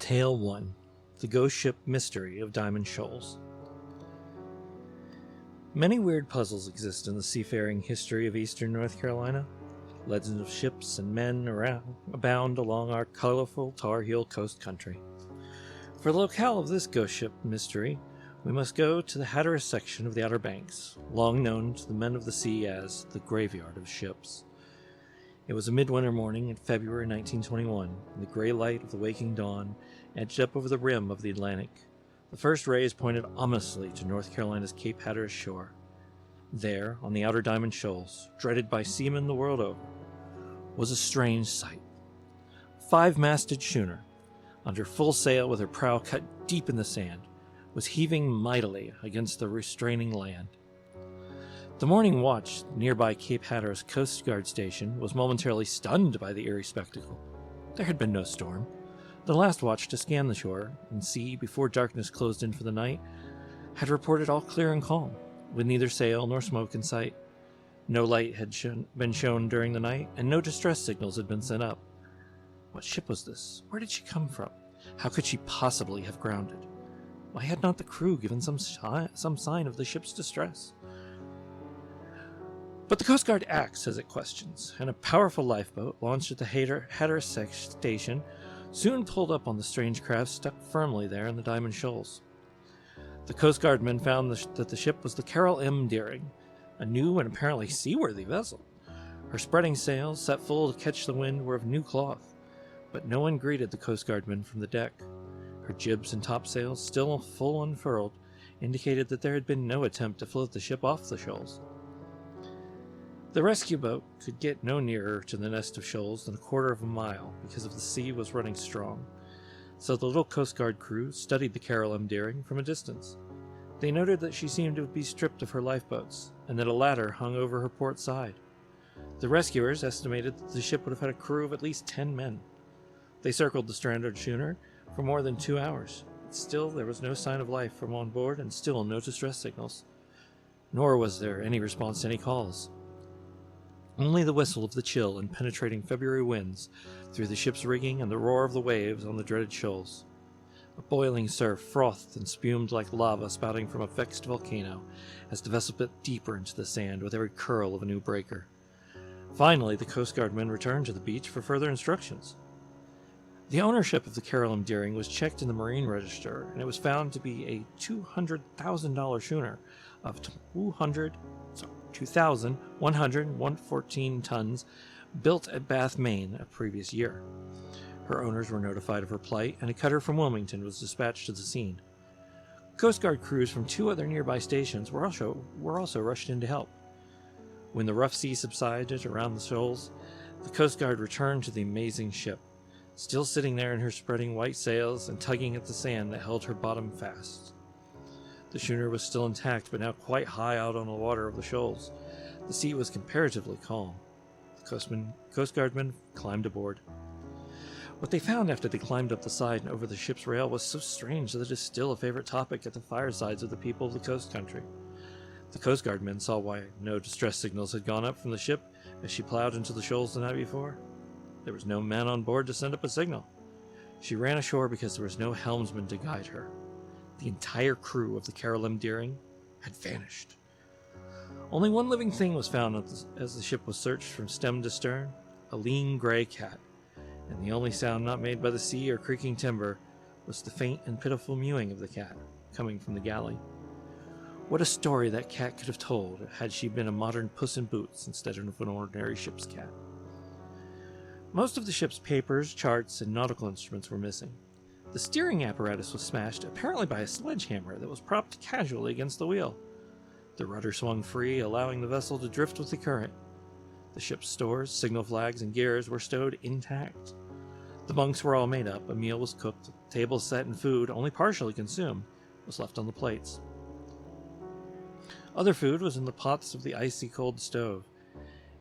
Tale 1. The Ghost Ship Mystery of Diamond Shoals. Many weird puzzles exist in the seafaring history of eastern North Carolina. Legends of ships and men abound along our colorful Tar Heel coast country. For the locale of this ghost ship mystery, we must go to the Hatteras section of the Outer Banks, long known to the men of the sea as the Graveyard of Ships. It was a midwinter morning in February 1921, and the gray light of the waking dawn edged up over the rim of the Atlantic. The first rays pointed ominously to North Carolina's Cape Hatteras shore. There, on the outer Diamond Shoals, dreaded by seamen the world over, was a strange sight. A five-masted schooner, under full sail with her prow cut deep in the sand, was heaving mightily against the restraining land. The morning watch, nearby Cape Hatteras Coast Guard Station, was momentarily stunned by the eerie spectacle. There had been no storm. The last watch to scan the shore and sea before darkness closed in for the night had reported all clear and calm, with neither sail nor smoke in sight. No light had been shown during the night, and no distress signals had been sent up. What ship was this? Where did she come from? How could she possibly have grounded? Why had not the crew given some sign of the ship's distress? But the Coast Guard acts as it questions, and a powerful lifeboat launched at the Hatteras station soon pulled up on the strange craft stuck firmly there in the Diamond Shoals. The Coast Guard men found that the ship was the Carol M. Deering, a new and apparently seaworthy vessel. Her spreading sails, set full to catch the wind, were of new cloth, but no one greeted the Coast Guard men from the deck. Her jibs and topsails, still full unfurled, indicated that there had been no attempt to float the ship off the shoals. The rescue boat could get no nearer to the nest of shoals than a quarter of a mile because the sea was running strong, so the little Coast Guard crew studied the Carol M. Deering from a distance. They noted that she seemed to be stripped of her lifeboats, and that a ladder hung over her port side. The rescuers estimated that the ship would have had a crew of at least 10 men. They circled the stranded schooner for more than 2 hours. Still, there was no sign of life from on board, and still no distress signals. Nor was there any response to any calls. Only the whistle of the chill and penetrating February winds through the ship's rigging and the roar of the waves on the dreaded shoals. A boiling surf frothed and spumed like lava spouting from a vexed volcano as the vessel bit deeper into the sand with every curl of a new breaker. Finally, the Coast Guard men returned to the beach for further instructions. The ownership of the Carol M. Deering was checked in the Marine Register, and it was found to be a $200,000 schooner of 2,114 tons, built at Bath, Maine, a previous year. Her owners were notified of her plight, and a cutter from Wilmington was dispatched to the scene. Coast Guard crews from 2 other nearby stations were also rushed in to help. When the rough sea subsided around the shoals, the Coast Guard returned to the amazing ship, still sitting there in her spreading white sails and tugging at the sand that held her bottom fast. The schooner was still intact, but now quite high out on the water of the shoals. The sea was comparatively calm. The Coast Guardmen climbed aboard. What they found after they climbed up the side and over the ship's rail was so strange that it is still a favorite topic at the firesides of the people of the coast country. The Coast Guard men saw why no distress signals had gone up from the ship as she plowed into the shoals the night before. There was no man on board to send up a signal. She ran ashore because there was no helmsman to guide her. The entire crew of the Carol M. Deering had vanished. Only one living thing was found as the ship was searched from stem to stern, a lean gray cat, and the only sound not made by the sea or creaking timber was the faint and pitiful mewing of the cat, coming from the galley. What a story that cat could have told had she been a modern Puss in Boots instead of an ordinary ship's cat. Most of the ship's papers, charts, and nautical instruments were missing. The steering apparatus was smashed, apparently by a sledgehammer that was propped casually against the wheel. The rudder swung free, allowing the vessel to drift with the current. The ship's stores, signal flags, and gears were stowed intact. The bunks were all made up, a meal was cooked, the table set, and food, only partially consumed, was left on the plates. Other food was in the pots of the icy cold stove.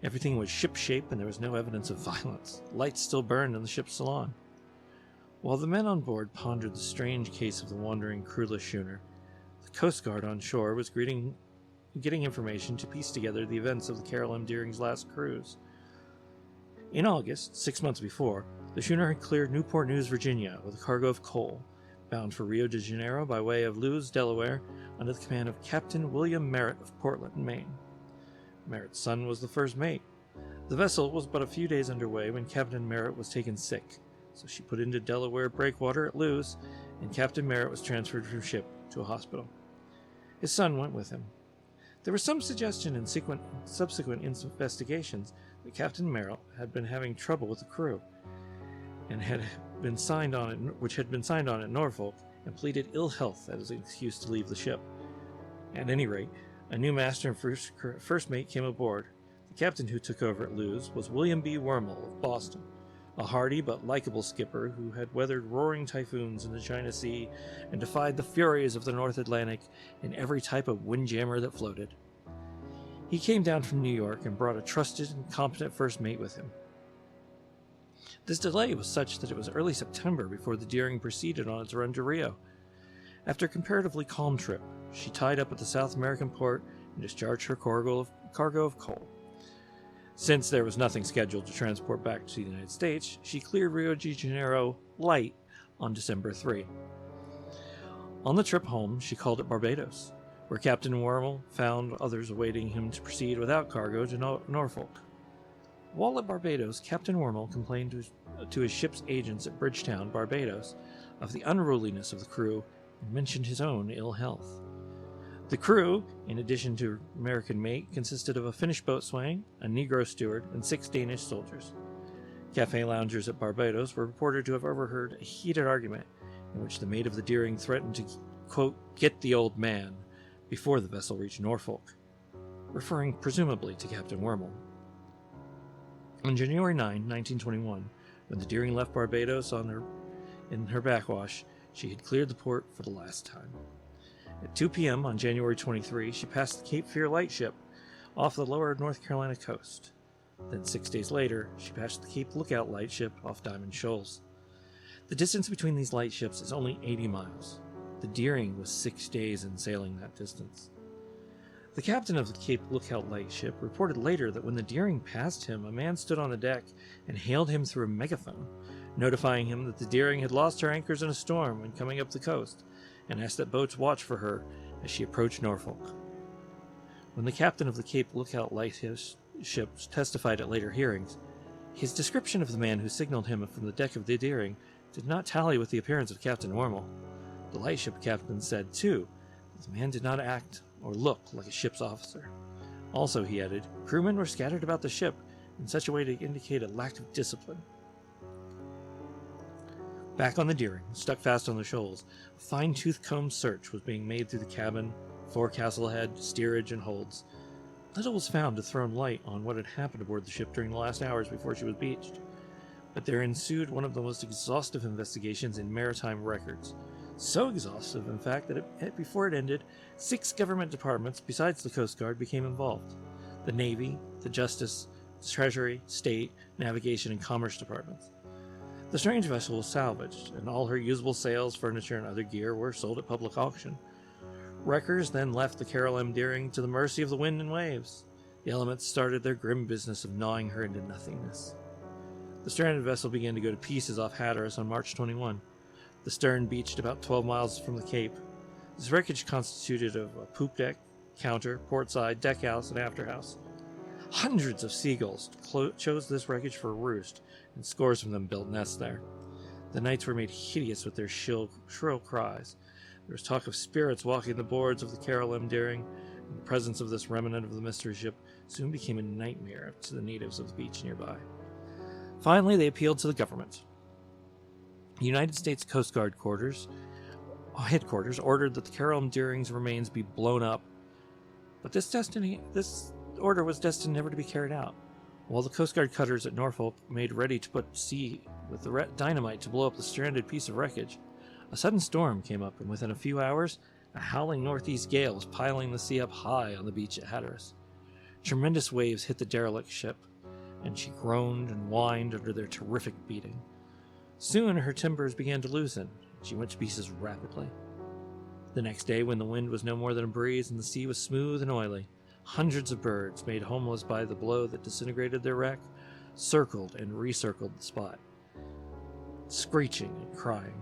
Everything was ship-shape, and there was no evidence of violence. Lights still burned in the ship's salon. While the men on board pondered the strange case of the wandering crewless schooner, the Coast Guard on shore was getting information to piece together the events of the Carol M. Deering's last cruise. In August, 6 months before, The schooner had cleared Newport News, Virginia, with a cargo of coal, bound for Rio de Janeiro by way of Lewes, Delaware, under the command of Captain William Merritt of Portland, Maine. Merritt's son was the first mate. The vessel was but a few days underway when Captain Merritt was taken sick, so she put into Delaware breakwater at Lewes, and Captain Merritt was transferred from ship to a hospital. His son went with him. There was some suggestion in subsequent investigations that Captain Merritt had been having trouble with the crew, and had been signed on at Norfolk, and pleaded ill health as an excuse to leave the ship. At any rate, a new master and first mate came aboard. The captain who took over at Lewes was William B. Wormel of Boston, a hardy but likable skipper who had weathered roaring typhoons in the China Sea and defied the furies of the North Atlantic in every type of windjammer that floated. He came down from New York and brought a trusted and competent first mate with him. This delay was such that it was early September before the Deering proceeded on its run to Rio. After a comparatively calm trip, she tied up at the South American port and discharged her cargo of coal. Since there was nothing scheduled to transport back to the United States, she cleared Rio de Janeiro light on December 3. On the trip home, she called at Barbados, where Captain Wormel found others awaiting him to proceed without cargo to Norfolk. While at Barbados, Captain Wormel complained to his ship's agents at Bridgetown, Barbados, of the unruliness of the crew and mentioned his own ill health. The crew, in addition to American mate, consisted of a Finnish boatswain, a Negro steward, and 6 Danish soldiers. Cafe loungers at Barbados were reported to have overheard a heated argument in which the mate of the Deering threatened to, quote, "get the old man," before the vessel reached Norfolk, referring presumably to Captain Wormel. On January 9, 1921, when the Deering left Barbados in her backwash, she had cleared the port for the last time. At 2 p.m. on January 23, she passed the Cape Fear lightship off the lower North Carolina coast. Then 6 days later, she passed the Cape Lookout lightship off Diamond Shoals. The distance between these lightships is only 80 miles. The Deering was 6 days in sailing that distance. The captain of the Cape Lookout lightship reported later that when the Deering passed him, a man stood on the deck and hailed him through a megaphone, notifying him that the Deering had lost her anchors in a storm when coming up the coast, and asked that boats watch for her as she approached Norfolk. When the captain of the Cape Lookout lightship testified at later hearings, his description of the man who signaled him from the deck of the Deering did not tally with the appearance of Captain Wormel. The lightship captain said, too, that the man did not act or look like a ship's officer. Also, he added, crewmen were scattered about the ship in such a way to indicate a lack of discipline. Back on the Deering, stuck fast on the shoals, a fine-tooth comb search was being made through the cabin, forecastle head, steerage, and holds. Little was found to throw light on what had happened aboard the ship during the last hours before she was beached, but there ensued one of the most exhaustive investigations in maritime records. So exhaustive, in fact, that before it ended, 6 government departments besides the Coast Guard became involved: the Navy, the Justice, the Treasury, State, Navigation, and Commerce departments. The strange vessel was salvaged, and all her usable sails, furniture, and other gear were sold at public auction. Wreckers then left the Carol M. Deering to the mercy of the wind and waves. The elements started their grim business of gnawing her into nothingness. The stranded vessel began to go to pieces off Hatteras on March 21. The stern beached about 12 miles from the Cape. This wreckage constituted of a poop deck, counter, port side, deckhouse, and afterhouse. Hundreds of seagulls chose this wreckage for a roost, and scores of them built nests there. The nights were made hideous with their shrill cries. There was talk of spirits walking the boards of the Carol M. Deering, and the presence of this remnant of the mystery ship soon became a nightmare to the natives of the beach nearby. Finally, they appealed to the government. The United States Coast Guard headquarters ordered that the Carol M. Deering's remains be blown up, but this order was destined never to be carried out. While the Coast Guard cutters at Norfolk made ready to put to sea with the dynamite to blow up the stranded piece of wreckage, a sudden storm came up, and within a few hours, a howling northeast gale was piling the sea up high on the beach at Hatteras. Tremendous waves hit the derelict ship, and she groaned and whined under their terrific beating. Soon her timbers began to loosen, and she went to pieces rapidly. The next day, when the wind was no more than a breeze and the sea was smooth and oily, hundreds of birds, made homeless by the blow that disintegrated their wreck, circled and recircled the spot. screeching and crying.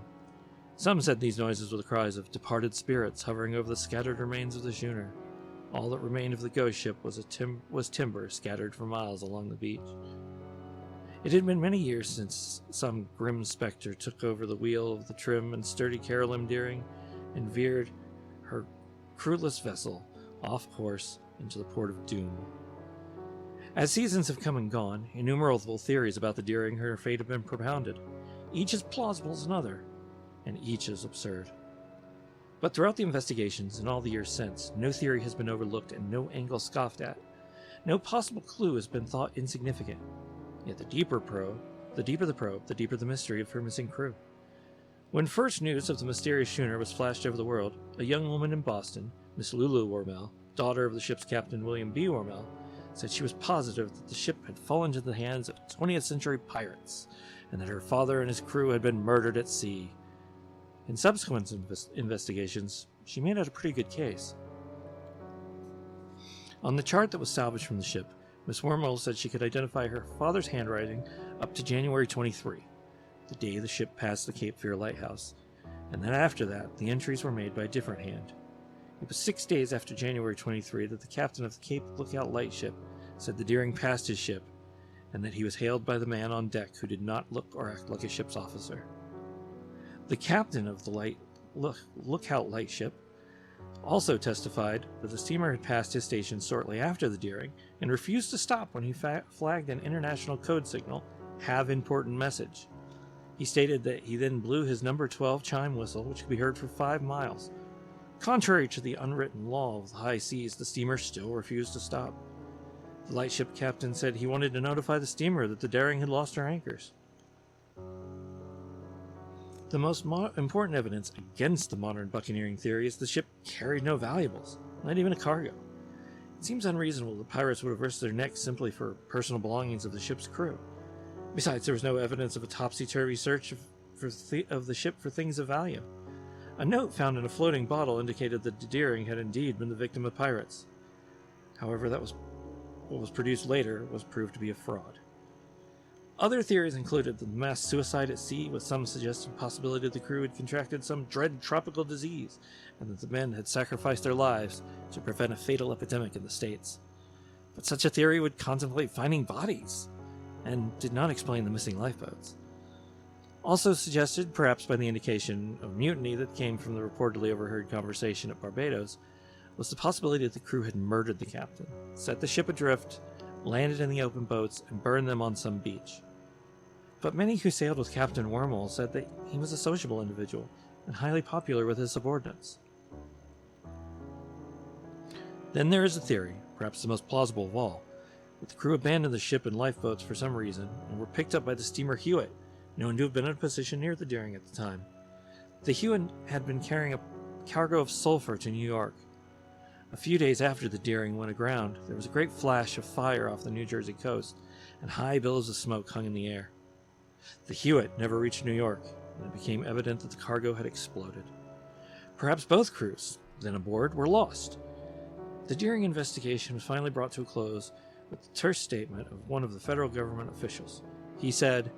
Some said these noises were the cries of departed spirits hovering over the scattered remains of the schooner. All that remained of the ghost ship was timber scattered for miles along the beach. It had been many years since some grim specter took over the wheel of the trim and sturdy Carol M. Deering and veered her crewless vessel off course into the port of doom. As seasons have come and gone, innumerable theories about the Deering and her fate have been propounded, each as plausible as another, and each as absurd. But throughout the investigations and all the years since, no theory has been overlooked and no angle scoffed at. No possible clue has been thought insignificant. Yet the deeper the probe, the deeper the mystery of her missing crew. When first news of the mysterious schooner was flashed over the world, a young woman in Boston, Miss Lulu Wormel, daughter of the ship's captain William B. Wormel, said she was positive that the ship had fallen into the hands of 20th century pirates, and that her father and his crew had been murdered at sea. In subsequent investigations, she made out a pretty good case. On the chart that was salvaged from the ship, Miss Wormel said she could identify her father's handwriting up to January 23, the day the ship passed the Cape Fear lighthouse, and then after that, the entries were made by a different hand. It was 6 days after January 23 that the captain of the Cape Lookout lightship said the Deering passed his ship, and that he was hailed by the man on deck who did not look or act like a ship's officer. The captain of the Lookout lightship also testified that the steamer had passed his station shortly after the Deering and refused to stop when he flagged an international code signal, "Have important message." He stated that he then blew his number 12 chime whistle, which could be heard for 5 miles. Contrary to the unwritten law of the high seas, the steamer still refused to stop. The lightship captain said he wanted to notify the steamer that the Deering had lost her anchors. The most important evidence against the modern buccaneering theory is the ship carried no valuables, not even a cargo. It seems unreasonable that pirates would have risked their necks simply for personal belongings of the ship's crew. Besides, there was no evidence of a topsy-turvy search of the ship for things of value. A note found in a floating bottle indicated that the Deering had indeed been the victim of pirates. However, what was produced later was proved to be a fraud. Other theories included the mass suicide at sea, with some suggesting possibility that the crew had contracted some dread tropical disease, and that the men had sacrificed their lives to prevent a fatal epidemic in the States. But such a theory would contemplate finding bodies, and did not explain the missing lifeboats. Also suggested, perhaps by the indication of mutiny that came from the reportedly overheard conversation at Barbados, was the possibility that the crew had murdered the captain, set the ship adrift, landed in the open boats, and burned them on some beach. But many who sailed with Captain Wormel said that he was a sociable individual and highly popular with his subordinates. Then there is a theory, perhaps the most plausible of all, that the crew abandoned the ship in lifeboats for some reason and were picked up by the steamer Hewitt, known to have been in a position near the Deering at the time. The Hewitt had been carrying a cargo of sulfur to New York. A few days after the Deering went aground, there was a great flash of fire off the New Jersey coast, and high billows of smoke hung in the air. The Hewitt never reached New York, and it became evident that the cargo had exploded. Perhaps both crews, then aboard, were lost. The Deering investigation was finally brought to a close with the terse statement of one of the federal government officials. He said,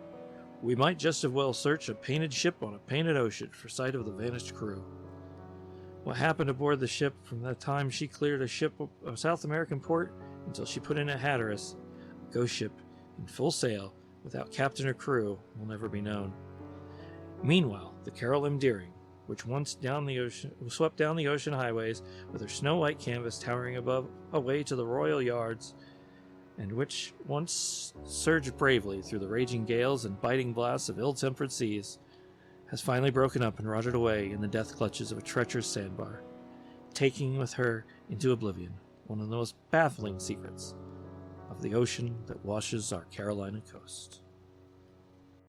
"We might just as well search a painted ship on a painted ocean for sight of the vanished crew." What happened aboard the ship from the time she cleared a South American port until she put in at Hatteras, a ghost ship in full sail without captain or crew, will never be known. Meanwhile, the Carol M. Deering, which once swept down the ocean highways with her snow-white canvas towering away to the royal yards, and which once surged bravely through the raging gales and biting blasts of ill-tempered seas, has finally broken up and rotted away in the death clutches of a treacherous sandbar, taking with her into oblivion one of the most baffling secrets of the ocean that washes our Carolina coast.